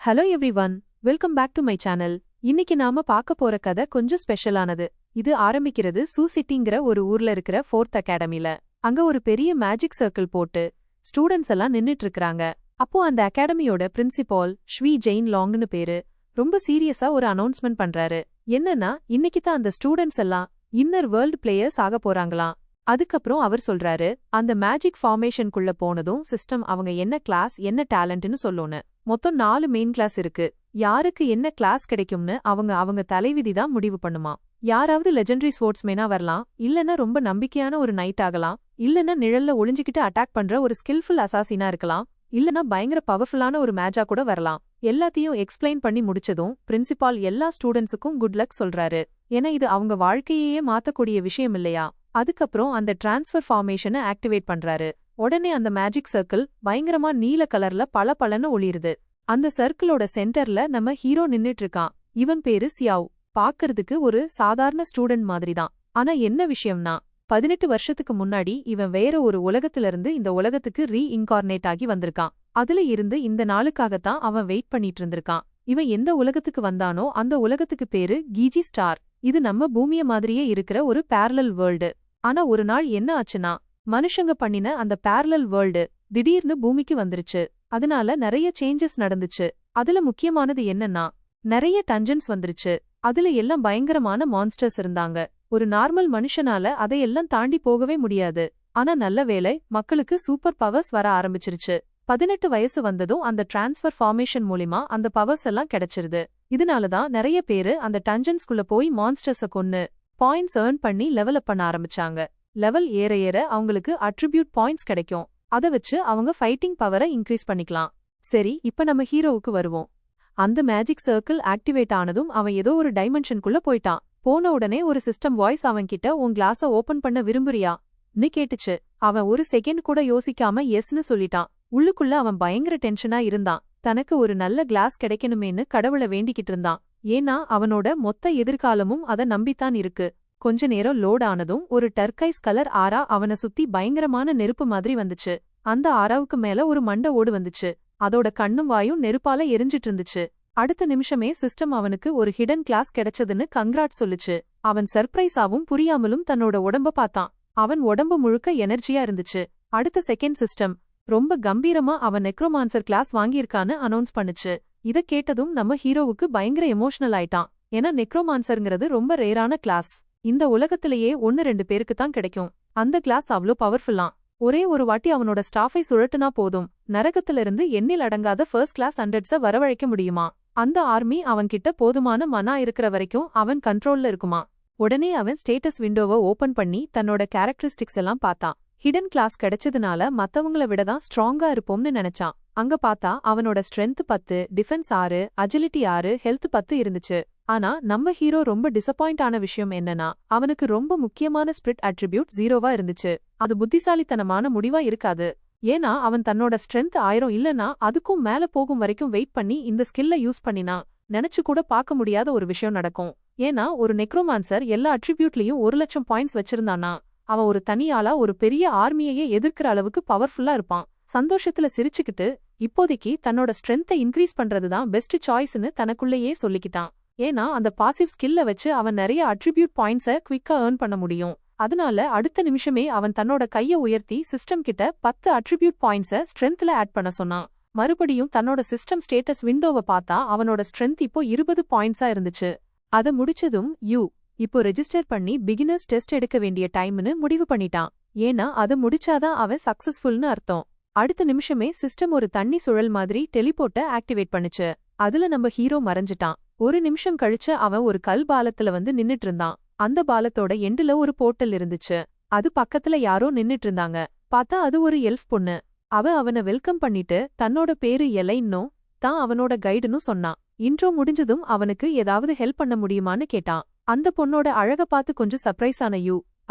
Hello everyone, welcome back to my channel. இன்னைக்கு நாம பார்க்க போற கதை கொஞ்சம் ஸ்பெஷலானது. இது ஆரம்பிக்கிறது சூ சிட்டிங்கிற ஒரு ஊர்ல இருக்கிற 4th அகாடமில. அங்க ஒரு பெரிய மேஜிக் சர்க்கிள் போட்டு ஸ்டூடெண்ட்ஸ் எல்லாம் நின்னுட்டு இருக்காங்க. அப்போ அந்த அகாடமியோட பிரின்சிபால் ஸ்வி ஜெயின் லாங்னு பேரு ரொம்ப சீரியஸா ஒரு அனௌன்ஸ்மெண்ட் பண்றாரு. என்னன்னா, இன்னைக்கு தான் அந்த ஸ்டூடெண்ட்ஸ் எல்லாம் இன்னர் வேர்ல்ட் பிளேயர்ஸ் ஆக போறாங்களாம். அதுக்கப்புறம் அவர் சொல்றாரு, அந்த மேஜிக் ஃபார்மேஷனுக்குள்ள போனதும் சிஸ்டம் அவங்க என்ன கிளாஸ் என்ன டேலண்ட்னு சொல்லணும். மொத்தம் 4 மெயின் கிளாஸ் இருக்கு. யாருக்கு என்ன கிளாஸ் கிடைக்கும்னு அவங்க தலைவிதி தான் முடிவு பண்ணுமா. யாராவது லெஜெண்டரி ஸ்போர்ட்ஸ்மேனா வரலாம், இல்லனா ரொம்ப நம்பிக்கையான ஒரு நைட் ஆகலாம், இல்லனா நிழல்ல ஒளிஞ்சுக்கிட்டு அட்டாக் பண்ற ஒரு ஸ்கில்ஃபுல் அசாசினா இருக்கலாம், இல்லனா பயங்கர பவர்ஃபுல்லான ஒரு மேஜா கூட வரலாம். எல்லாத்தையும் எக்ஸ்பிளைன் பண்ணி முடிச்சதும் பிரின்சிபால் எல்லா ஸ்டூடெண்ட்ஸுக்கும் குட் லக் சொல்றாரு. ஏன்னா இது அவங்க வாழ்க்கையே மாத்தக்கூடிய விஷயம் இல்லையா. அதுக்கப்புறம் அந்த டிரான்ஸ்ஃபர் ஃபார்மேஷனை ஆக்டிவேட் பண்றாரு. உடனே அந்த மேஜிக் சர்க்கிள் பயங்கரமா நீல கலர்ல பளபளன்னு ஒளிருது. அந்த சர்க்கிளோட சென்டர்ல நம்ம ஹீரோ நின்னுட்டு இருக்கான். இவன் பேரு சியாவ். பாக்குறதுக்கு ஒரு சாதாரண ஸ்டூடெண்ட் மாதிரி தான். ஆனா என்ன விஷயம்னா, 18 வருஷத்துக்கு முன்னாடி இவன் வேற ஒரு உலகத்திலிருந்து இந்த உலகத்துக்கு ரீஇன்கார்னேட் ஆகி வந்திருக்கான். அதுல இருந்து இந்த நாளுக்காகத்தான் அவன் வெயிட் பண்ணிட்டு இருந்திருக்கான். இவன் எந்த உலகத்துக்கு வந்தானோ அந்த உலகத்துக்கு பேரு கீஜி ஸ்டார். இது நம்ம பூமிய மாதிரியே இருக்கிற ஒரு பேரலல் வேர்ல்டு. ஆனா ஒரு நாள் என்ன ஆச்சுன்னா, மனுஷங்க பண்ணின அந்த பேரலல் வேர்ல்டு திடீர்னு பூமிக்கு வந்துருச்சு. அதனால நிறைய சேஞ்சஸ் நடந்துச்சு. அதுல முக்கியமானது என்னன்னா, நிறைய டஞ்சன்ஸ் வந்துருச்சு. அதுல எல்லாம் பயங்கரமான மான்ஸ்டர்ஸ் இருந்தாங்க. ஒரு நார்மல் மனுஷனால அதையெல்லாம் தாண்டி போகவே முடியாது. ஆனா நல்ல வேளை, மக்களுக்கு சூப்பர் பவர்ஸ் வர ஆரம்பிச்சிருச்சு. 18 வயசு வந்ததும் அந்த டிரான்ஸ்ஃபர் ஃபார்மேஷன் மூலியமா அந்த பவர்ஸ் எல்லாம் கிடைச்சிருது. இதனாலதான் நிறைய பேரு அந்த டஞ்சன்ஸ்குள்ள போய் மான்ஸ்டர்ஸ கொன்னு பாயிண்ட்ஸ் ஏர்ன் பண்ணி லெவல் அப் பண்ண ஆரம்பிச்சாங்க. லெவல் ஏற ஏற அவங்களுக்கு அட்ரிபியூட் பாயிண்ட்ஸ் கிடைக்கும். அதை வச்சு அவங்க ஃபைட்டிங் பவரை இன்க்ரீஸ் பண்ணிக்கலாம். சரி, இப்ப நம்ம ஹீரோவுக்கு வருவோம். அந்த மேஜிக் சர்க்கிள் ஆக்டிவேட் ஆனதும் அவன் ஏதோ ஒரு டைமென்ஷனுக்குள்ள போயிட்டான். போன உடனே ஒரு சிஸ்டம் வாய்ஸ் அவன்கிட்ட உன் கிளாஸ ஓபன் பண்ண விரும்புறியா ன்னு கேட்டுச்சு. அவன் ஒரு செகண்ட் கூட யோசிக்காம எஸ்னு சொல்லிட்டான். உள்ளுக்குள்ள அவன் பயங்கர டென்ஷனா இருந்தான். தனக்கு ஒரு நல்ல கிளாஸ் கிடைக்கணுமேன்னு கடவுளை வேண்டிக்கிட்டு இருந்தான். ஏன்னா அவனோட மொத்த எதிர்காலமும் அத நம்பித்தான் இருக்கு. கொஞ்ச நேரம் லோட் ஆனதும் ஒரு டர்கைஸ் கலர் ஆரா அவனை சுத்தி பயங்கரமான நெருப்பு மாதிரி வந்துச்சு. அந்த ஆராவுக்கு மேல ஒரு மண்ட ஓடு வந்துச்சு. அதோட கண்ணும் வாயும் நெருப்பால எரிஞ்சிட்டு இருந்துச்சு. அடுத்த நிமிஷமே சிஸ்டம் அவனுக்கு ஒரு ஹிடன் கிளாஸ் கிடைச்சதுன்னு கங்க்ராட் சொல்லுச்சு. அவன் சர்ப்ரைஸாவும் புரியாமலும் தன்னோட உடம்ப பார்த்தான். அவன் உடம்பு முழுக்க எனர்ஜியா இருந்துச்சு. அடுத்த செகண்ட் சிஸ்டம் ரொம்ப கம்பீரமா அவன் நெக்ரோமான்சர் கிளாஸ் வாங்கியிருக்கான்னு அனௌன்ஸ் பண்ணுச்சு. இத கேட்டதும் நம்ம ஹீரோவுக்கு பயங்கர எமோஷனல் ஆயிட்டான். ஏன்னா நெக்ரோமான்சர்ங்கிறது ரொம்ப ரேரான கிளாஸ். இந்த உலகத்திலேயே 1-2 பேருக்கு தான் கிடைக்கும். அந்த கிளாஸ் அவ்ளோ பவர்ஃபுல்லான். ஒரே ஒரு வாட்டி அவனோட ஸ்டாஃபை சுழட்டுனா போதும், நரகத்திலிருந்து எண்ணில் அடங்காத ஃபர்ஸ்ட் கிளாஸ் ஹண்ட்ரட்ஸ வரவழைக்க முடியுமா. அந்த ஆர்மி அவன்கிட்ட போதுமான மனா இருக்கிற வரைக்கும் அவன் கண்ட்ரோல்ல இருக்குமா. உடனே அவன் ஸ்டேட்டஸ் விண்டோவை ஓபன் பண்ணி தன்னோட கேரக்டரிஸ்டிக்ஸ் எல்லாம் பார்த்தான். ஹிடன் கிளாஸ் கிடைச்சதுனால மத்தவங்கள விட தான் ஸ்ட்ராங்கா இருப்போம்னு நினைச்சான். அங்க பார்த்தா அவனோட ஸ்ட்ரென்த் 10, டிஃபென்ஸ் 6, அஜிலிட்டி 6, ஹெல்த் 10 இருந்துச்சு. ஆனா நம்ம ஹீரோ ரொம்ப டிசப்பாயிண்ட் ஆன விஷயம் என்னன்னா, அவனுக்கு ரொம்ப முக்கியமான ஸ்பிரிட் அட்ரிபியூட் 0வா இருந்துச்சு. அது புத்திசாலித்தனமான முடிவா இருக்காது. ஏன்னா அவன் தன்னோட ஸ்ட்ரென்த் 1000 இல்லனா அதுக்கும் மேல போகும் வரைக்கும் வெயிட் பண்ணி இந்த ஸ்கில்ல யூஸ் பண்ணினா நினைச்சு கூட பார்க்க முடியாத ஒரு விஷயம் நடக்கும். ஏன்னா ஒரு நெக்ரோமான்சர் எல்லா அட்ரிபியூட்லயும் 1,00,000 பாயிண்ட்ஸ் வச்சிருந்தானா அவன் ஒரு தனியாளா ஒரு பெரிய ஆர்மியையே எதிர்க்கிற அளவுக்கு பவர்ஃபுல்லா இருப்பான். சந்தோஷத்துல சிரிச்சுக்கிட்டு இப்போதைக்கு தன்னோட ஸ்ட்ரென்த்தை இன்க்ரீஸ் பண்றதுதான் பெஸ்ட் சாய்ஸ்னு தனக்குள்ளேயே சொல்லிக்கிட்டான். ஏன்னா அந்த பாசிவ் ஸ்கில்ல வச்சு அவன் நிறைய அட்ரிபியூட் பாயிண்ட்ஸை குவிக்கா ஏர்ன் பண்ண முடியும். அதனால அடுத்த நிமிஷமே அவன் தன்னோட கைய உயர்த்தி சிஸ்டம் கிட்ட 10 அட்ரிபியூட் பாயிண்ட்ஸை ஸ்ட்ரென்த்ல ஆட் பண்ண சொன்னான். மறுபடியும் தன்னோட சிஸ்டம் ஸ்டேட்டஸ் விண்டோவை பார்த்தா அவனோட ஸ்ட்ரென்த் இப்போ 20 பாயிண்ட்ஸா இருந்துச்சு. அதை முடிச்சதும் இப்போ ரெஜிஸ்டர் பண்ணி பிகினர்ஸ் டெஸ்ட் எடுக்க வேண்டிய டைம்னு முடிவு பண்ணிட்டான். ஏன்னா அதை முடிச்சாதான் அவன் சக்சஸ்ஃபுல்னு அர்த்தம். அடுத்த நிமிஷமே சிஸ்டம் ஒரு தண்ணி சுழல் மாதிரி டெலிபோர்ட்ட ஆக்டிவேட் பண்ணுச்சு. அதுல நம்ம ஹீரோ மறைஞ்சிட்டான். ஒரு நிமிஷம் கழிச்சு அவன் ஒரு கல் பாலத்துல வந்து நின்னுட்டு இருந்தான். அந்த பாலத்தோட எண்டுல ஒரு போர்ட்டல் இருந்துச்சு. அது பக்கத்துல யாரோ நின்னுட்டு இருந்தாங்க. பார்த்தா அது ஒரு எல்ஃப் பொண்ணு. அவனை வெல்கம் பண்ணிட்டு தன்னோட பேரு எலைன்னும் தான் அவனோட கைடுன்னு சொன்னான். இன்ட்ரோ முடிஞ்சதும் அவனுக்கு ஏதாவது ஹெல்ப் பண்ண முடியுமான்னு கேட்டான். அந்த பொண்ணோட அழக பார்த்து கொஞ்சம் சர்ப்ரைஸ் ஆன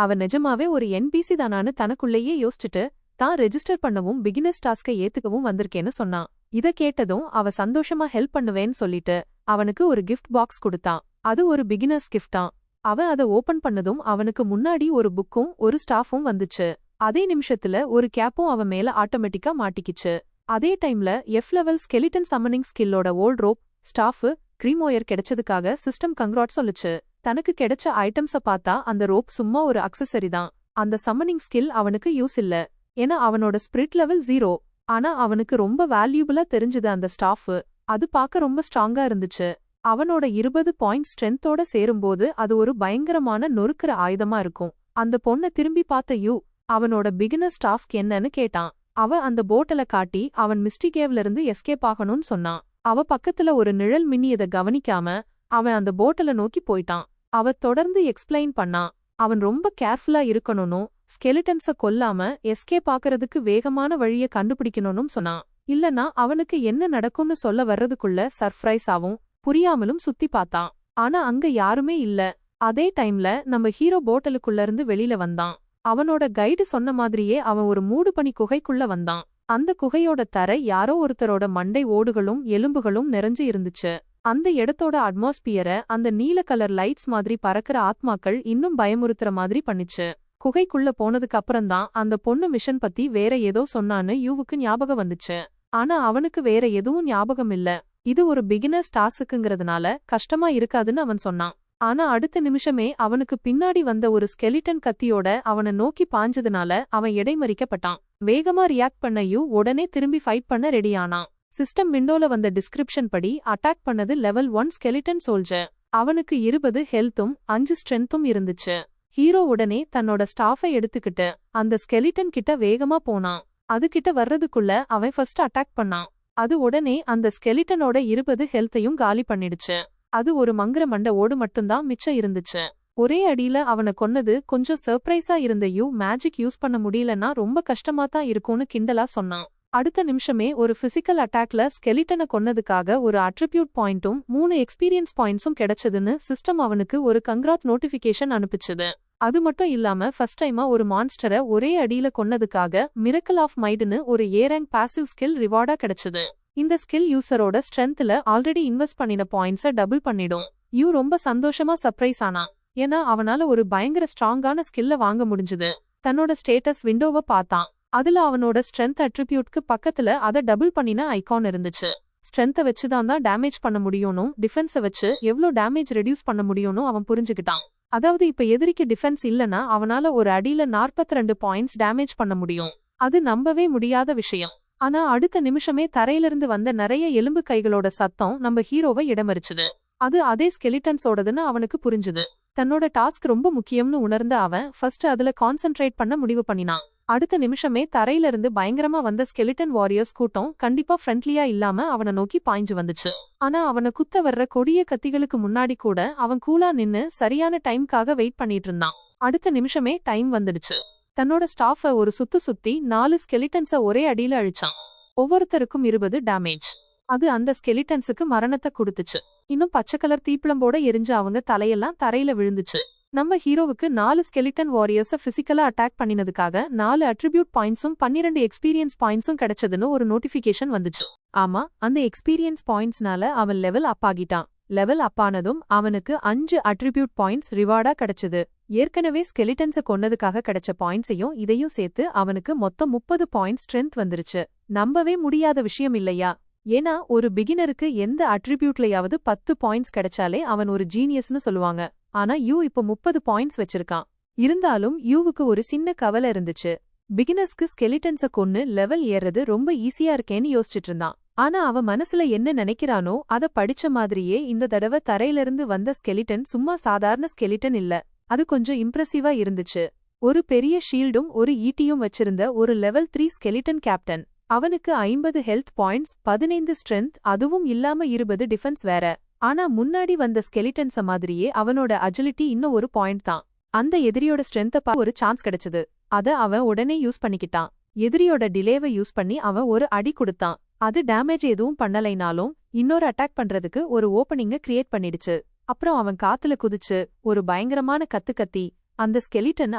அவன் நிஜமாவே ஒரு என்பிசி தானான்னு தனக்குள்ளேயே யோசிச்சுட்டு தான் ரெஜிஸ்டர் பண்ணவும் பிகினர்ஸ் டாஸ்கை ஏத்துக்கவும் வந்திருக்கேன்னு சொன்னான். இத கேட்டதும் அவ சந்தோஷமா ஹெல்ப் பண்ணுவேன்னு சொல்லிட்டு அவனுக்கு ஒரு கிஃப்ட் பாக்ஸ் கொடுத்தான். அது ஒரு பிகினர்ஸ் கிஃப்டான். அவன் அதை ஓபன் பண்ணதும் அவனுக்கு முன்னாடி ஒரு புக்கும் ஒரு ஸ்டாஃபும் வந்துச்சு. அதே நிமிஷத்துல ஒரு கேப்பும் அவன் மேல ஆட்டோமேட்டிக்கா மாட்டிக்கிச்சு. அதே டைம்ல எஃப் லெவல் ஸ்கெலிட்டன் சம்மனிங் ஸ்கில்லோட ஓல்ட் ரோப் ஸ்டாஃப் கிரீமோயர் கிடைச்சதுக்காக சிஸ்டம் கங்க்ராட் சொல்லுச்சு. தனக்கு கிடைச்ச ஐட்டம்ஸ பார்த்தா அந்த ரோப் சும்மா ஒரு அக்சசரி தான். அந்த சம்மனிங் ஸ்கில் அவனுக்கு யூஸ் இல்ல. ஏன்னா அவனோட ஸ்பிரிட் லெவல் 0. ஆனா அவனுக்கு ரொம்ப வேல்யூபிளா தெரிஞ்சது அந்த ஸ்டாஃப். அது பார்க்க ரொம்ப ஸ்ட்ராங்கா இருந்துச்சு. அவனோட 20 பாயிண்ட் ஸ்ட்ரென்த்தோட சேரும்போது அது ஒரு பயங்கரமான நொறுக்கிற ஆயுதமா இருக்கும். அந்த பொண்ண திரும்பி பார்த்த யூ அவனோட பிகினர்ஸ் டாஸ்க் என்னன்னு கேட்டான். அவ அந்த போட்டல காட்டி அவன் மிஸ்டிகேவ்ல இருந்து எஸ்கேப் ஆகணும்னு சொன்னான். அவ பக்கத்துல ஒரு நிழல் மின்னியத கவனிக்காம அவன் அந்த போட்டல நோக்கி போயிட்டான். அவ தொடர்ந்து எக்ஸ்பிளைன் பண்ணான். அவன் ரொம்ப கேர்ஃபுல்லா இருக்கணும்னு, ஸ்கெலிட்டன்ஸ கொல்லாம எஸ்கேப் ஆக்குறதுக்கு வேகமான வழிய கண்டுபிடிக்கணும்னு சொன்னான். இல்லனா அவனுக்கு என்ன நடக்கும்னு சொல்ல வர்றதுக்குள்ள சர்ப்ரைஸ் ஆகும். புரியாமலும் சுத்தி பார்த்தான். ஆனா அங்க யாருமே இல்ல. அதே டைம்ல நம்ம ஹீரோ போட்டலுக்குள்ள இருந்து வெளியில வந்தான். அவனோட கைடு சொன்ன மாதிரியே அவன் ஒரு மூடுபனி குகைக்குள்ள வந்தான். அந்த குகையோட தரை யாரோ ஒருத்தரோட மண்டை ஓடுகளும் எலும்புகளும் நிறைஞ்சு இருந்துச்சு. அந்த இடத்தோட அட்மாஸ்பியரை அந்த நீல கலர் லைட்ஸ் மாதிரி பறக்கிற ஆத்மாக்கள் இன்னும் பயமுறுத்துற மாதிரி பண்ணிச்சு. குகைக்குள்ள போனதுக்கு அப்புறம்தான் அந்த பொண்ணு மிஷன் பத்தி வேற ஏதோ சொன்னான்னு யூவுக்கு ஞாபகம் வந்துச்சு. ஆனா அவனுக்கு வேற எதுவும் ஞாபகம் இல்ல. இது ஒரு பிகினர்ஸ் டாஸ்க்குங்கிறதுனால கஷ்டமா இருக்காதுன்னு அவன் சொன்னான். ஆனா அடுத்த நிமிஷமே அவனுக்கு பின்னாடி வந்த ஒரு ஸ்கெலிட்டன் கத்தியோட அவனை நோக்கி பாஞ்சதுனால அவன் இடைமறிக்கப்பட்டான். வேகமா ரியாக்ட் பண்ண யூ உடனே திரும்பி ஃபைட் பண்ண ரெடியானான். சிஸ்டம் விண்டோல வந்த டிஸ்கிரிப்ஷன் படி அட்டாக் பண்ணது லெவல் 1 ஸ்கெலிட்டன் சோல்ஜர். அவனுக்கு 20 ஹெல்த்தும் 5 ஸ்ட்ரென்த்தும் இருந்துச்சு. ஹீரோ உடனே தன்னோட ஸ்டாஃபை எடுத்துக்கிட்டு அந்த ஸ்கெலிட்டன் கிட்ட வேகமா போனான். அது கிட்ட வர்றதுக்குள்ள அவன் ஃபர்ஸ்ட் அட்டாக் பண்ணான். அது உடனே அந்த ஸ்கெலிட்டனோட 20 ஹெல்த்தையும் காலி பண்ணிடுச்சு. அது ஒரு மங்குற மண்ட ஓடு மட்டும்தான் மிச்சம் இருந்துச்சு. ஒரே அடியில அவனை கொன்னது கொஞ்சம் சர்ப்ரைஸா இருந்த யூ மேஜிக் யூஸ் பண்ண முடியலன்னா ரொம்ப கஷ்டமாதான் இருக்கும்னு கிண்டலா சொன்னான். அடுத்த நிமிஷமே ஒரு பிசிக்கல் அட்டாக்ல ஸ்கெலிட்டனை கொன்னதுக்காக ஒரு அட்ரிபியூட் பாயிண்ட்டும் 3 எக்ஸ்பீரியன்ஸ் பாயிண்ட்ஸும் கிடைச்சதுன்னு சிஸ்டம் அவனுக்கு ஒரு கங்க்ராட் நோட்டிபிகேஷன் அனுப்பிச்சுது. அது மட்டும் இல்லாம ஃபர்ஸ்ட் டைமா ஒரு மான்ஸ்டரை ஒரே அடியில கொன்னதுக்காக மிரக்கிள் ஆஃப் மைடுன்னு ஒரு ஏரேங்க் பாசிவ் ஸ்கில் ரிவார்டா கிடைச்சது. இந்த ஸ்கில் யூசரோட ஸ்ட்ரென்த்ல ஆல்ரெடி இன்வெஸ்ட் பண்ணின பாயிண்ட்ஸை டபுள் பண்ணிடும். யூ ரொம்ப சந்தோஷமா சர்ப்ரைஸ் ஆனான். ஏன்னா அவனால ஒரு பயங்கர ஸ்ட்ராங்கான ஸ்கில்ல வாங்க முடிஞ்சது. தன்னோட ஸ்டேட்டஸ் விண்டோவை பார்த்தான். அதுல அவனோட ஸ்ட்ரென்த் அட்ரிபியூட்க்கு பக்கத்துல அதை டபுள் பண்ணின ஐகான் இருந்துச்சு. ஸ்ட்ரென்த்தை வச்சுதான் டேமேஜ் பண்ண முடியும்னு, டிஃபென்ஸை வச்சு எவ்வளோ டேமேஜ் ரெடியூஸ் பண்ண முடியும்னு அவன் புரிஞ்சுக்கிட்டான். அதாவது இப்ப எதிரிக்கு டிஃபென்ஸ் இல்லனா அவனால ஒரு அடியில 42 பாயிண்ட்ஸ் டேமேஜ் பண்ண முடியும். அது நம்பவே முடியாத விஷயம். ஆனா அடுத்த நிமிஷமே தரையிலிருந்து வந்த நிறைய எலும்பு கைகளோட சத்தம் நம்ம ஹீரோவை இடமறிச்சுது. அது அதே ஸ்கெலிட்டன்ஸோடதுன்னு அவனுக்கு புரிஞ்சுது. தன்னோட டாஸ்க் ரொம்ப முக்கியம்னு உணர்ந்த அவன் ஃபர்ஸ்ட் அதுல கான்சென்ட்ரேட் பண்ண முடிவு பண்ணினான். அடுத்த நிமிஷமே தரையிலிருந்து பயங்கரமா வந்த ஸ்கெலிட்டன் வாரியர்ஸ் கூட்டம் கண்டிப்பா ஃப்ரெண்ட்லியா இல்லாம அவனை நோக்கி பாய்ஞ்சு வந்துச்சு. ஆனா அவனை குத்த வர்ற கொடிய கத்திகளுக்கு முன்னாடி கூட அவன் கூலா நின்னு சரியான டைம்காக வெயிட் பண்ணிட்டு இருந்தான். அடுத்த நிமிஷமே டைம் வந்துடுச்சு. தன்னோட ஸ்டாஃப ஒரு சுத்தி 4 ஸ்கெலிட்டன்ஸ ஒரே அடியில அழிச்சான். ஒவ்வொருத்தருக்கும் 20 டேமேஜ். அது அந்த ஸ்கெலிட்டன்ஸுக்கு மரணத்தை கொடுத்துச்சு. இன்னும் பச்சை கலர் தீப்பிளம்போட எரிஞ்ச அவங்க தலையெல்லாம் தரையில விழுந்துச்சு. நம்ம ஹீரோவுக்கு 4 ஸ்கெலிட்டன் வாரியர்ஸ பிசிக்கலா அட்டாக் பண்ணினதுக்காக 4 அட்ரிபியூட் பாயிண்ட்ஸும் 12 எக்ஸ்பீரியன்ஸ் பாயிண்ட்ஸும் கிடைச்சதுன்னு ஒரு நோட்டிபிகேஷன் வந்துச்சு. ஆமா, அந்த எக்ஸ்பீரியன்ஸ் பாயிண்ட்ஸ்னால அவன் லெவல் அப் ஆகிட்டான். லெவல் அப் ஆனதும் அவனுக்கு 5 அட்ரிபியூட் பாயிண்ட்ஸ் ரிவார்டா கிடைச்சது. ஏற்கனவே ஸ்கெலிட்டன்ஸ கொன்னதுக்காக கிடைச்ச பாயிண்ட்ஸையும் இதையும் சேர்த்து அவனுக்கு மொத்தம் 30 பாயிண்ட்ஸ் ஸ்ட்ரென்த் வந்துருச்சு. நம்பவே முடியாத விஷயம் இல்லையா? ஏன்னா ஒரு பிகினருக்கு எந்த அட்ரிபியூட்லயாவது 10 பாயிண்ட்ஸ் கிடைச்சாலே அவன் ஒரு ஜீனியஸ்னு சொல்லுவாங்க. ஆனா யூ இப்போ 30 பாயிண்ட்ஸ் வச்சிருக்கான். இருந்தாலும் யூவுக்கு ஒரு சின்ன கவலை இருந்துச்சு. பிகினர்ஸ்க்கு ஸ்கெலிட்டன்ஸ கொன்னு லெவல் ஏறது ரொம்ப ஈஸியா இருக்கேன்னு யோசிச்சுட்டு இருந்தான். ஆனா அவன் மனசுல என்ன நினைக்கிறானோ அத படிச்ச மாதிரியே இந்த தடவை தரையிலிருந்து வந்த ஸ்கெலிட்டன் சும்மா சாதாரண ஸ்கெலிட்டன் இல்ல. அது கொஞ்சம் இம்ப்ரெசிவா இருந்துச்சு. ஒரு பெரிய ஷீல்டும் ஒரு ஈட்டியும் வச்சிருந்த ஒரு லெவல் 3 ஸ்கெலிட்டன் கேப்டன். அவனுக்கு 50 ஹெல்த் பாயிண்ட்ஸ், 15 ஸ்ட்ரென்த், அதுவும் இல்லாம 20 டிஃபென்ஸ் வேற. ஆனா முன்னாடி வந்த ஸ்கெலிட்டன்ஸ மாதிரியே அவனோட அஜிலிட்டி இன்னும் ஒரு பாயிண்ட் தான். அந்த எதிரியோட ஸ்ட்ரென்த்த ஒரு சான்ஸ் கிடைச்சது. அத அவன் உடனே யூஸ் பண்ணிக்கிட்டான். எதிரியோட டிலேவை யூஸ் பண்ணி அவன் ஒரு அடி கொடுத்தான். அது டேமேஜ் எதுவும் பண்ணலைனாலும் இன்னொரு அட்டாக் பண்றதுக்கு ஒரு ஓப்பனிங்க கிரியேட் பண்ணிடுச்சு. அப்புறம் அவன் காத்துல குதிச்சு ஒரு பயங்கரமான கத்தி அந்த ஸ்கெலிட்டன்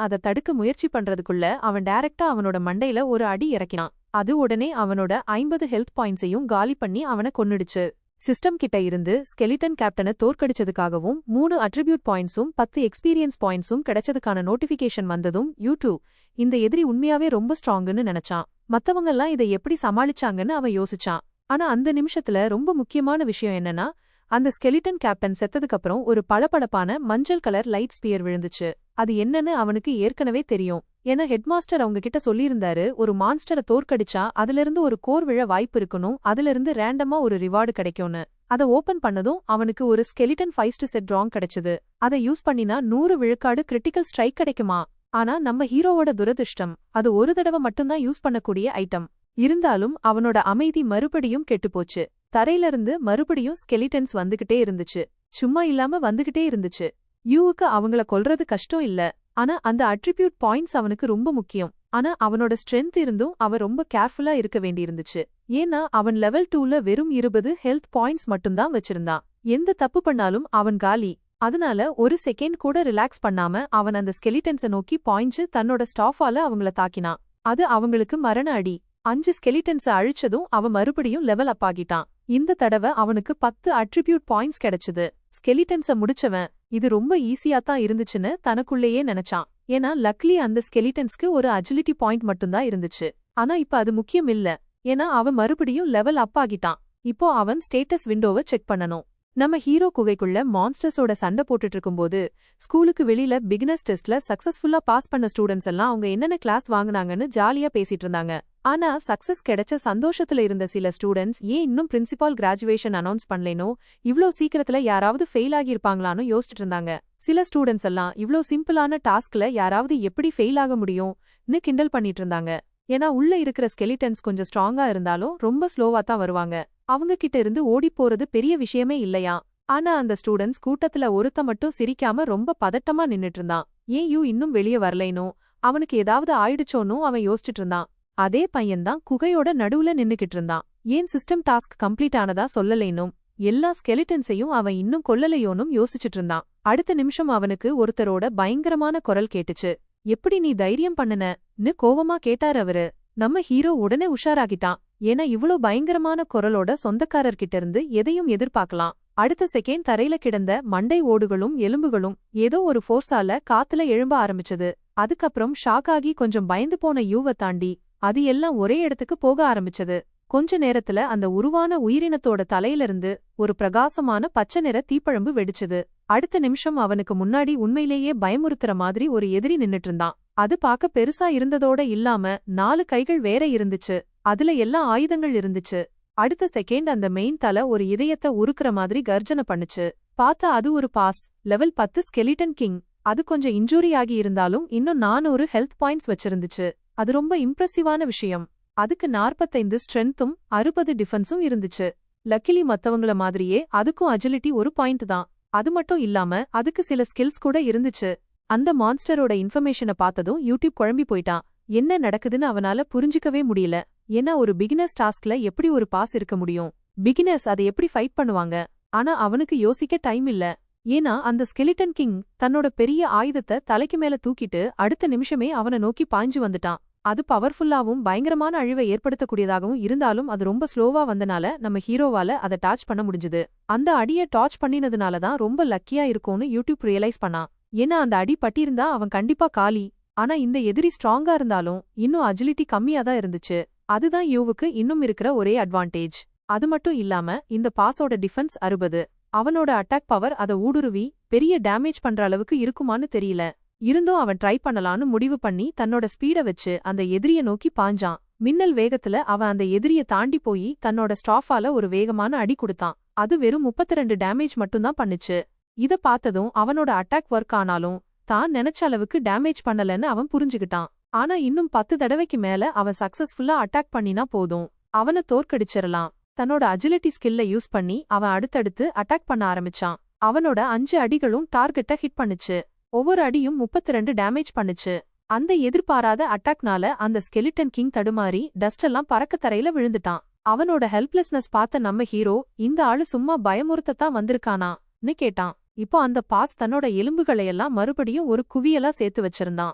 அதை தடுக்க முயற்சி பண்றதுக்குள்ள அவன் டைரக்டா அவனோட மண்டையில ஒரு அடி இறக்கினான். அது உடனே அவனோட 50 ஹெல்த் பாயிண்ட்ஸையும் காலி பண்ணி அவனை கொன்னுடுச்சு. சிஸ்டம் கிட்ட இருந்து ஸ்கெலிட்டன் கேப்டனை தோற்கடிச்சதுக்காகவும் 3 அட்ரிபியூட் பாயிண்ட்ஸும் 10 எக்ஸ்பீரியன்ஸ் பாயிண்ட்ஸும் கிடைச்சதுக்கான நோட்டிஃபிகேஷன் வந்ததும் யூ2 இந்த எதிரி உண்மையாவே ரொம்ப ஸ்ட்ராங்குன்னு நினைச்சான். மத்தவங்கெல்லாம் இதை எப்படி சமாளிச்சாங்கன்னு அவன் யோசிச்சான். ஆனா அந்த நிமிஷத்துல ரொம்ப முக்கியமான விஷயம் என்னன்னா, அந்த ஸ்கெலிட்டன் கேப்டன் செத்ததுக்கப்புறம் ஒரு பளபளப்பான மஞ்சள் கலர் லைட் ஸ்பியர் விழுந்துச்சு. அது என்னன்னு அவனுக்கு ஏற்கனவே தெரியும். ஏன்னா ஹெட்மாஸ்டர் அவங்க கிட்ட சொல்லியிருந்தாரு, ஒரு மான்ஸ்டரை தோற்கடிச்சா அதிலிருந்து ஒரு கோர் விழ வாய்ப்பு இருக்கணும், அதிலிருந்து ரேண்டமா ஒரு ரிவார்டு கிடைக்கும்னு. அதை ஓபன் பண்ணதும் அவனுக்கு ஒரு ஸ்கெலிட்டன் 5 செட் ராங் கிடைச்சது. அதை யூஸ் பண்ணினா 100 விழுக்காடு கிரிட்டிக்கல் ஸ்ட்ரைக் கிடைக்குமா? ஆனா நம்ம ஹீரோவோட துரதிர்ஷ்டம், அது ஒரு தடவை மட்டும்தான் யூஸ் பண்ணக்கூடிய ஐட்டம். இருந்தாலும் அவனோட அமைதி மறுபடியும் கெட்டுப்போச்சு. தரையிலிருந்து மறுபடியும் ஸ்கெலிட்டன்ஸ் வந்துகிட்டே இருந்துச்சு. சும்மா இல்லாம வந்துகிட்டே இருந்துச்சு. யூவுக்கு அவங்கள கொல்றது கஷ்டம் இல்ல, ஆனா அந்த அட்ரிபியூட் பாயிண்ட்ஸ் அவனுக்கு ரொம்ப முக்கியம். ஆனா அவனோட ஸ்ட்ரென்த் இருந்தும் அவன் ரொம்ப கேர்ஃபுல்லா இருக்க வேண்டியிருந்துச்சு. ஏன்னா அவன் லெவல் 2ல வெறும் 20 ஹெல்த் பாயிண்ட்ஸ் மட்டும்தான் வச்சிருந்தான். எந்த தப்பு பண்ணாலும் அவன் காலி. அதனால ஒரு செகண்ட் கூட ரிலாக்ஸ் பண்ணாம அவன் அந்த ஸ்கெலிட்டன்ஸை நோக்கி பாய்ஞ்சு தன்னோட ஸ்டாஃபால அவங்கள தாக்கினான். அது அவங்களுக்கு மரண அடி. 5 ஸ்கெலிட்டன்ஸை அழிச்சதும் அவன் மறுபடியும் லெவல் அப் ஆகிட்டான். இந்த தடவை அவனுக்கு 10 அட்ரிபியூட் பாயிண்ட்ஸ் கிடைச்சது. ஸ்கெலிட்டன்ஸை முடிச்சவன் இது ரொம்ப ஈஸியா தான் இருந்துச்சுன்னு தனக்குள்ளேயே நினைச்சான். ஏன்னா லக்லி அந்த ஸ்கெலிட்டன்ஸ்க்கு ஒரு அஜிலிட்டி பாயிண்ட் மட்டும்தான் இருந்துச்சு. ஆனா இப்ப அது முக்கியம் இல்ல, ஏன்னா அவன் மறுபடியும் லெவல் அப் ஆகிட்டான். இப்போ அவன் ஸ்டேட்டஸ் விண்டோவை செக் பண்ணணும். நம்ம ஹீரோ குகைக்குள்ள மான்ஸ்டர்ஸோட சண்டை போட்டுட்டு இருக்கும்போது ஸ்கூலுக்கு வெளியில பிகினர்ஸ் டெஸ்ட்ல சக்சஸ்ஃபுல்லா பாஸ் பண்ண ஸ்டூடெண்ட்ஸ் எல்லாம் அவங்க என்னென்ன கிளாஸ் வாங்குனாங்கன்னு ஜாலியா பேசிட்டு இருந்தாங்க. ஆனா சக்சஸ் கிடைச்ச சந்தோஷத்துல இருந்த சில ஸ்டூடெண்ட்ஸ் ஏன் இன்னும் பிரின்சிபால் கிராஜுவேஷன் அனௌன்ஸ் பண்ணலேனோ, இவ்ளோ சீக்கிரத்துல யாராவது ஃபெயில் ஆகியிருப்பாங்களான்னு யோசிச்சுட்டு இருந்தாங்க. சில ஸ்டூடெண்ட்ஸ் எல்லாம் இவ்ளோ சிம்பிளான டாஸ்க்ல யாராவது எப்படி ஃபெயில் ஆக முடியும்னு கிண்டல் பண்ணிட்டு இருந்தாங்க. ஏன்னா உள்ள இருக்கிற ஸ்கெலிட்டன்ஸ் கொஞ்சம் ஸ்ட்ராங்கா இருந்தாலும் ரொம்ப ஸ்லோவா தான் வருவாங்க. அவங்க கிட்ட இருந்து ஓடி போறது பெரிய விஷயமே இல்லையா. ஆனா அந்த ஸ்டூடெண்ட்ஸ் கூட்டத்துல ஒருத்த மட்டும் சிரிக்காம ரொம்ப பதட்டமா நின்னுட்டு இருந்தான். ஏன் யூ இன்னும் வெளியே வரலைனோ, அவனுக்கு ஏதாவது ஆயிடுச்சோன்னு அவன் யோசிச்சுட்டு இருந்தான். அதே பையன்தான் குகையோட நடுவுல நின்னுக்கிட்டு இருந்தான். ஏன் சிஸ்டம் டாஸ்க் கம்ப்ளீட் ஆனதா சொல்லலைனும், எல்லா ஸ்கெலிட்டன்ஸையும் அவன் இன்னும் கொல்லலையோனும் யோசிச்சுட்டு இருந்தான். அடுத்த நிமிஷம் அவனுக்கு ஒருத்தரோட பயங்கரமான குரல் கேட்டுச்சு. எப்படி நீ தைரியம் பண்ணுனன்னு கோவமா கேட்டார் அவரு. நம்ம ஹீரோ உடனே உஷாராகிட்டான். ஏன்னா இவ்ளோ பயங்கரமான குரலோட சொந்தக்காரர்கிட்ட இருந்து எதையும் எதிர்பார்க்கலாம். அடுத்த செகண்ட் தரையில கிடந்த மண்டை ஓடுகளும் எலும்புகளும் ஏதோ ஒரு ஃபோர்ஸால காத்துல எழும்ப ஆரம்பிச்சது. அதுக்கப்புறம் ஷாக் ஆகி கொஞ்சம் பயந்து போன யூவை தாண்டி அது எல்லாம் ஒரே இடத்துக்கு போக ஆரம்பிச்சது. கொஞ்ச நேரத்துல அந்த உருவான உயிரினத்தோட தலையிலிருந்து ஒரு பிரகாசமான பச்சை நிற தீப்பழம்பு வெடிச்சது. அடுத்த நிமிஷம் அவனுக்கு முன்னாடி உண்மையிலேயே பயமுறுத்துற மாதிரி ஒரு எதிரி நின்னுட்டு இருந்தான். அது பார்க்க பெருசா இருந்ததோட இல்லாம 4 கைகள் வேற இருந்துச்சு. அதுல எல்லா ஆயுதங்கள் இருந்துச்சு. அடுத்த செகண்ட் அந்த மெயின் தலை ஒரு இதயத்தை உருக்குற மாதிரி கர்ஜனை பண்ணுச்சு. பார்த்தா அது ஒரு பாஸ் லெவல் 10 ஸ்கெலிட்டன் கிங். அது கொஞ்சம் இன்ஜூரி ஆகி இருந்தாலும் இன்னும் 400 ஹெல்த் பாயிண்ட்ஸ் வச்சிருந்துச்சு. அது ரொம்ப இம்ப்ரெசிவான விஷயம். அதுக்கு 45 ஸ்ட்ரென்த்தும் 60 டிஃபென்ஸும் இருந்துச்சு. லக்கிலி மத்தவங்கள மாதிரியே அதுக்கும் அஜிலிட்டி ஒரு பாயிண்ட் தான். அது மட்டும் இல்லாம அதுக்கு சில ஸ்கில்ஸ் கூட இருந்துச்சு. அந்த மான்ஸ்டரோட இன்ஃபர்மேஷனை பார்த்ததும் யூடியூப் குழம்பி போயிட்டான். என்ன நடக்குதுன்னு அவனால புரிஞ்சிக்கவே முடியல. ஏன்னா ஒரு பிகினர்ஸ் டாஸ்க்ல எப்படி ஒரு பாஸ் இருக்க முடியும்? பிகினர்ஸ் அதை எப்படி ஃபைட் பண்ணுவாங்க? ஆனா அவனுக்கு யோசிக்க டைம் இல்ல. ஏன்னா அந்த ஸ்கெலிட்டன் கிங் தன்னோட பெரிய ஆயுதத்தை தலைக்கு மேல தூக்கிட்டு அடுத்த நிமிஷமே அவனை நோக்கி பாய்ஞ்சு வந்துட்டான். அது பவர்ஃபுல்லாவும் பயங்கரமான அழிவை ஏற்படுத்தக்கூடியதாகவும் இருந்தாலும் அது ரொம்ப ஸ்லோவா வந்தனால நம்ம ஹீரோவால அதை டாச் பண்ண முடிஞ்சுது. அந்த அடியை டாச் பண்ணினதுனால தான் ரொம்ப லக்கியா இருக்கும்னு யூடியூப் ரியலைஸ் பண்ணான். ஏன்னா அந்த அடி பட்டிருந்தா அவன் கண்டிப்பா காலி. ஆனா இந்த எதிரி ஸ்ட்ராங்கா இருந்தாலும் இன்னும் அஜிலிட்டி கம்மியா தான் இருந்துச்சு. அதுதான் யூவுக்கு இன்னும் இருக்கிற ஒரே அட்வான்டேஜ். அது மட்டும் இல்லாம இந்த பாஸோட டிஃபென்ஸ் 60. அவனோட அட்டாக் பவர் அதை ஊடுருவி பெரிய டேமேஜ் பண்ற அளவுக்கு இருக்குமான்னு தெரியல. இருந்தும் அவன் ட்ரை பண்ணலான்னு முடிவு பண்ணி தன்னோட ஸ்பீட வச்சு அந்த எதிரிய நோக்கி பாஞ்சான். மின்னல் வேகத்துல அவன் அந்த எதிரிய தாண்டி போய் தன்னோட ஸ்டாஃபால ஒரு வேகமான அடி கொடுத்தான். அது வெறும் 32 டேமேஜ் மட்டும்தான் பண்ணுச்சு. இத பார்த்ததும் அவனோட அட்டாக் ஒர்க் ஆனாலும் தான் நினைச்ச அளவுக்கு டேமேஜ் பண்ணலன்னு அவன் புரிஞ்சுகிட்டான். ஆனா இன்னும் 10 தடவைக்கு மேல அவன் சக்சஸ்ஃபுல்லா அட்டாக் பண்ணினா போதும், அவனை தோற்கடிச்சிடலாம். தன்னோட அஜிலிட்டி ஸ்கில்ல யூஸ் பண்ணி அவன் அடுத்தடுத்து அட்டாக் பண்ண ஆரம்பிச்சான். அவனோட 5 அடிகளும் டார்கெட்டை ஹிட் பண்ணுச்சு. ஒவ்வொரு அடியும் 32 டேமேஜ் பண்ணுச்சு. அந்த எதிர்பாராத அட்டாக்னால அந்த ஸ்கெலிட்டன் கிங் தடுமாறி டஸ்ட் எல்லாம் பறக்க தரையில விழுந்துட்டான். அவனோட ஹெல்ப்லெஸ்னஸ் பார்த்த நம்ம ஹீரோ இந்த ஆளு சும்மா பயமுறுத்தத்தான் வந்திருக்கானான்னு கேட்டான். இப்போ அந்த பாஸ் தன்னோட எலும்புகளையெல்லாம் மறுபடியும் ஒரு குவியலா சேர்த்து வச்சிருந்தான்.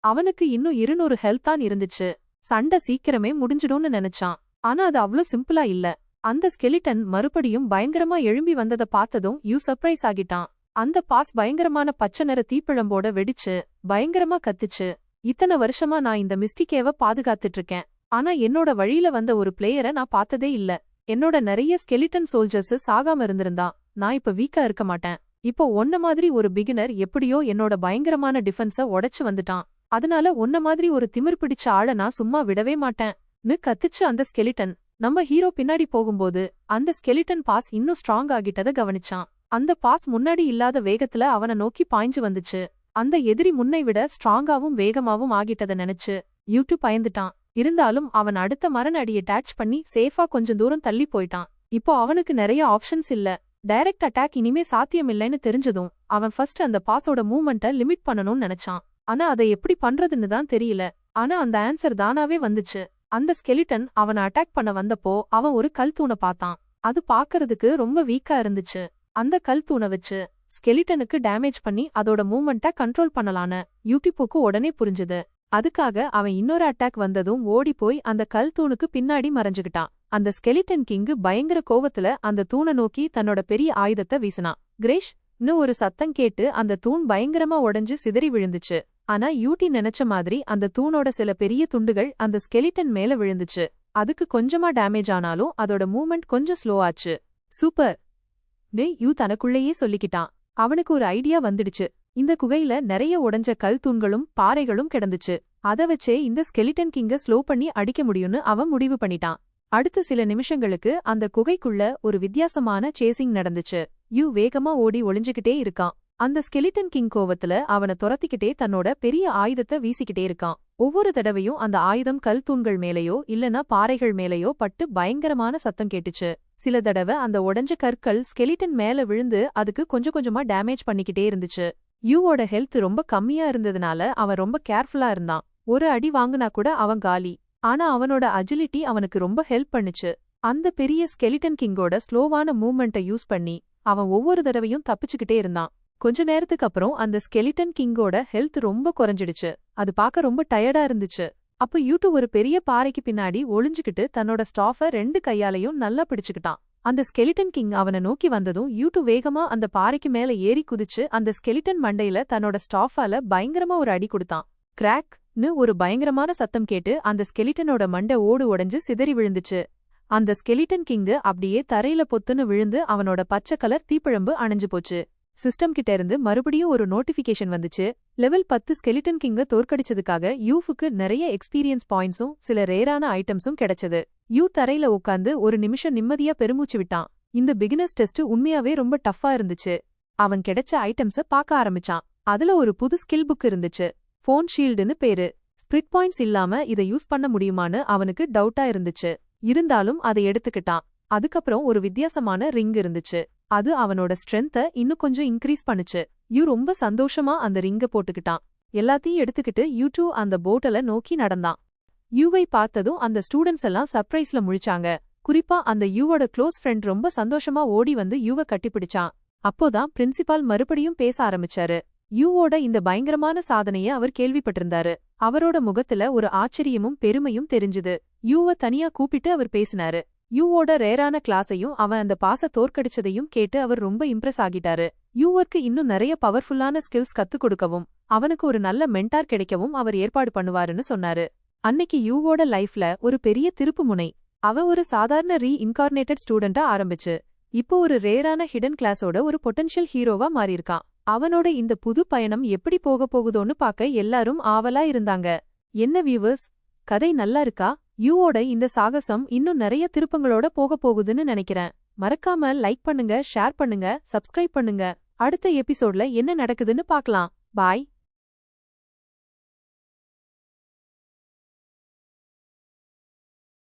அவனுக்கு இன்னும் 200 ஹெல்த் தான் இருந்துச்சு. சண்டை சீக்கிரமே முடிஞ்சிடும்னு நினைச்சான். ஆனா அது அவ்ளோ சிம்பிளா இல்ல. அந்த ஸ்கெலிட்டன் மறுபடியும் பயங்கரமா எழும்பி வந்தத பார்த்ததும் யூ சர்ப்ரைஸ் ஆகிட்டான். அந்த பாஸ் பயங்கரமான பச்சை நிற தீப்பிழம்போட வெடிச்சு பயங்கரமா கத்துச்சு. இத்தனை வருஷமா நான் இந்த மிஸ்டிகேவ பாதுகாத்துட்டு இருக்கேன். ஆனா என்னோட வழியில வந்த ஒரு பிளேயரை நான் பார்த்ததே இல்ல. என்னோட நிறைய ஸ்கெலிட்டன் சோல்ஜர்ஸ் சாகாம இருந்திருந்தா நான் இப்ப வீக்கா இருக்க மாட்டேன். இப்போ ஒன்ன மாதிரி ஒரு பிகினர் எப்படியோ என்னோட பயங்கரமான டிஃபென்ஸ உடைச்சு வந்துட்டான். அதனால ஒன்ன மாதிரி ஒரு திமிர் பிடிச்ச ஆள நான் சும்மா விடவே மாட்டேன்னு கத்துச்சு அந்த ஸ்கெலிட்டன். நம்ம ஹீரோ பின்னாடி போகும்போது அந்த ஸ்கெலிட்டன் பாஸ் இன்னும் ஸ்ட்ராங் ஆகிட்டத கவனிச்சான். அந்த பாஸ் முன்னாடி இல்லாத வேகத்துல அவனை நோக்கி பாய்ஞ்சு வந்துச்சு. அந்த எதிரி முன்னை விட ஸ்ட்ராங்காவும் வேகமாவும் ஆகிட்டத நினைச்சு யூட்டு பயந்துட்டான். இருந்தாலும் அவன் அடுத்த மரண அடியை டேச் பண்ணி சேஃபா கொஞ்சம் தூரம் தள்ளி போயிட்டான். இப்போ அவனுக்கு நிறைய ஆப்ஷன்ஸ் இல்ல. டைரக்ட் அட்டாக் இனிமே சாத்தியமில்லைன்னு தெரிஞ்சதும் அவன் ஃபர்ஸ்ட் அந்த பாஸோட மூவ்மெண்ட்டை லிமிட் பண்ணணும்னு நினைச்சான். ஆனா அதை எப்படி பண்றதுன்னு தான் தெரியல. ஆனா அந்த ஆன்சர் தானாவே வந்துச்சு. அந்த ஸ்கெலிட்டன் அவனை அட்டாக் பண்ண வந்தப்போ அவன் ஒரு கல் தூணை பார்த்தான். அது பாக்கறதுக்கு ரொம்ப வீக்கா இருந்துச்சு. அந்த கல் தூணை வச்சு ஸ்கெலிட்டனுக்கு டேமேஜ் பண்ணி அதோட மூவ்மெண்ட்டை கண்ட்ரோல் பண்ணலான்னு யூடிப்புக்கு உடனே புரிஞ்சுது. அதுக்காக அவன் இன்னொரு அட்டாக் வந்ததும் ஓடி போய் அந்த கல் தூணுக்கு பின்னாடி மறைஞ்சுகிட்டான். அந்த ஸ்கெலிட்டன் கிங்கு பயங்கர கோவத்துல அந்த தூணை நோக்கி தன்னோட பெரிய ஆயுதத்தை வீசினான். கிரேஷ்னு ஒரு சத்தம் கேட்டு அந்த தூண் பயங்கரமா உடைஞ்சு சிதறி விழுந்துச்சு. ஆனா யூட்டி நினைச்ச மாதிரி அந்த தூணோட சில பெரிய துண்டுகள் அந்த ஸ்கெலிட்டன் மேல விழுந்துச்சு. அதுக்கு கொஞ்சமா டேமேஜ் ஆனாலும் அதோட மூவ்மெண்ட் கொஞ்சம் ஸ்லோ ஆச்சு. சூப்பர் யூ தனக்குள்ளேயே சொல்லிக்கிட்டான். அவனுக்கு ஒரு ஐடியா வந்துடுச்சு. இந்த குகையில நிறைய உடைஞ்ச கல் தூண்களும் பாறைகளும் கிடந்துச்சு. அத வச்சே இந்த ஸ்கெலிட்டன் கிங்க ஸ்லோ பண்ணி அடிக்க முடியும்னு அவன் முடிவு பண்ணிட்டான். அடுத்த சில நிமிஷங்களுக்கு அந்த குகைக்குள்ள ஒரு வித்தியாசமான சேசிங் நடந்துச்சு. யூ வேகமா ஓடி ஒளிஞ்சுகிட்டே இருக்கான். அந்த ஸ்கெலிட்டன் கிங் கோவத்துல அவனை துரத்திக்கிட்டே தன்னோட பெரிய ஆயுதத்தை வீசிக்கிட்டே இருக்கான். ஒவ்வொரு தடவையும் அந்த ஆயுதம் கல் தூண்கள் மேலேயோ இல்லனா பாறைகள் மேலேயோ பட்டு பயங்கரமான சத்தம் கேட்டுச்சு. சில தடவை அந்த உடைஞ்ச கற்கள் ஸ்கெலிட்டன் மேல விழுந்து அதுக்கு கொஞ்சம் கொஞ்சமா டேமேஜ் பண்ணிக்கிட்டே இருந்துச்சு. யூவோட ஹெல்த் ரொம்ப கம்மியா இருந்ததுனால அவன் ரொம்ப கேர்ஃபுல்லா இருந்தான். ஒரு அடி வாங்குனா கூட அவன் காலி. ஆனா அவனோட அஜிலிட்டி அவனுக்கு ரொம்ப ஹெல்ப் பண்ணுச்சு. அந்த பெரிய ஸ்கெலிட்டன் கிங்கோட ஸ்லோவான மூவ்மெண்ட்டை யூஸ் பண்ணி அவன் ஒவ்வொரு தடவையும் தப்பிச்சுக்கிட்டே இருந்தான். கொஞ்ச நேரத்துக்கு அப்புறம் அந்த ஸ்கெலிட்டன் கிங்கோட ஹெல்த் ரொம்ப குறைஞ்சிடுச்சு. அது பார்க்க ரொம்ப டயர்டா இருந்துச்சு. அப்ப யூட்டு ஒரு பெரிய பாறைக்கு பின்னாடி ஒளிஞ்சுக்கிட்டு தன்னோட ஸ்டாஃப 2 கையாலையும் நல்லா பிடிச்சுக்கிட்டான். அந்த ஸ்கெலிட்டன் கிங் அவனை நோக்கி வந்ததும் யூட்டு வேகமா அந்த பாறைக்கு மேல ஏறி குதிச்சு அந்த ஸ்கெலிட்டன் மண்டையில தன்னோட ஸ்டாஃபால பயங்கரமா ஒரு அடி கொடுத்தான். கிராக்னு ஒரு பயங்கரமான சத்தம் கேட்டு அந்த ஸ்கெலிட்டனோட மண்டை ஓடு உடைஞ்சு சிதறி விழுந்துச்சு. அந்த ஸ்கெலிட்டன் கிங்கு அப்படியே தரையில பொத்துன்னு விழுந்து அவனோட பச்சை கலர் தீப்பிழம்பு அணைஞ்சு போச்சு. சிஸ்டம் கிட்ட இருந்து மறுபடியும் ஒரு நோட்டிபிகேஷன் வந்துச்சு. லெவல் 10 ஸ்கெலிட்டன் கிங்க தோற்கடிச்சதுக்காக யூஃபுக்கு நிறைய எக்ஸ்பீரியன்ஸ் பாயிண்ட்ஸும் சில ரேரான ஐட்டம்ஸும் கிடைச்சது. யூ தரையில உட்காந்து ஒரு நிமிஷம் நிம்மதியா பெருமூச்சு விட்டான். இந்த பிகினர்ஸ் டெஸ்ட் உண்மையாவே ரொம்ப டஃப்பா இருந்துச்சு. அவன் கிடைச்ச ஐட்டம்ஸ பார்க்க ஆரம்பிச்சான். அதுல ஒரு புது ஸ்கில் புக் இருந்துச்சு. ஃபோன் ஷீல்டுன்னு பேரு. ஸ்பிரிட் பாயிண்ட்ஸ் இல்லாம இதை யூஸ் பண்ண முடியுமான்னு அவனுக்கு டவுட்டா இருந்துச்சு. இருந்தாலும் அதை எடுத்துக்கிட்டான். அதுக்கப்புறம் ஒரு வித்தியாசமான ரிங் இருந்துச்சு. அது அவனோட ஸ்ட்ரென்த்த இன்னும் கொஞ்சம் இன்க்ரீஸ் பண்ணுச்சு. யூ ரொம்ப சந்தோஷமா அந்த ரிங்க போட்டுக்கிட்டான். எல்லாத்தையும் எடுத்துக்கிட்டு யூ அந்த போட்டல நோக்கி நடந்தான். யூவை பார்த்ததும் அந்த ஸ்டூடெண்ட்ஸ் எல்லாம் சர்ப்ரைஸ்ல முழிச்சாங்க. குறிப்பா அந்த யூவோட க்ளோஸ் ஃப்ரெண்ட் ரொம்ப சந்தோஷமா ஓடி வந்து யூவை கட்டிப்பிடிச்சான். அப்போதான் பிரின்சிபால் மறுபடியும் பேச ஆரம்பிச்சாரு. யூவோட இந்த பயங்கரமான சாதனைய அவர் கேள்விப்பட்டிருந்தாரு. அவரோட முகத்துல ஒரு ஆச்சரியமும் பெருமையும் தெரிஞ்சுது. யூவை தனியா கூப்பிட்டு அவர் பேசினாரு. யூவோட ரேரான கிளாஸையும் அவன் அந்த பாச தோற்கடிச்சதையும் கேட்டு அவர் ரொம்ப இம்ப்ரெஸ் ஆகிட்டாரு. யூவர்க்கு இன்னும் நிறைய பவர்ஃபுல்லான ஸ்கில்ஸ் கத்துக் கொடுக்கவும் அவனுக்கு ஒரு நல்ல மென்டார் கிடைக்கவும் அவர் ஏற்பாடு பண்ணுவாருன்னு சொன்னாரு. அன்னைக்கு யூவோட லைஃப்ல ஒரு பெரிய திருப்பு முனை. அவன் ஒரு சாதாரண ரீஇன்கார்னேட்டட் ஸ்டூடெண்டா ஆரம்பிச்சு இப்போ ஒரு ரேரான ஹிடன் கிளாஸோட ஒரு பொட்டன்ஷியல் ஹீரோவா மாறியிருக்கான். அவனோட இந்த புது பயணம் எப்படி போக போகுதோன்னு பார்க்க எல்லாரும் ஆவலா இருந்தாங்க. என்ன வியூவர்ஸ், கதை நல்லா இருக்கா? யூவோட இந்த சாகசம் இன்னும் நிறைய திருப்பங்களோட போக போகுதுன்னு நினைக்கிறேன். மறக்காம லைக் பண்ணுங்க, ஷேர் பண்ணுங்க, சப்ஸ்கிரைப் பண்ணுங்க. அடுத்த எபிசோட்ல என்ன நடக்குதுன்னு பார்க்கலாம். பாய்.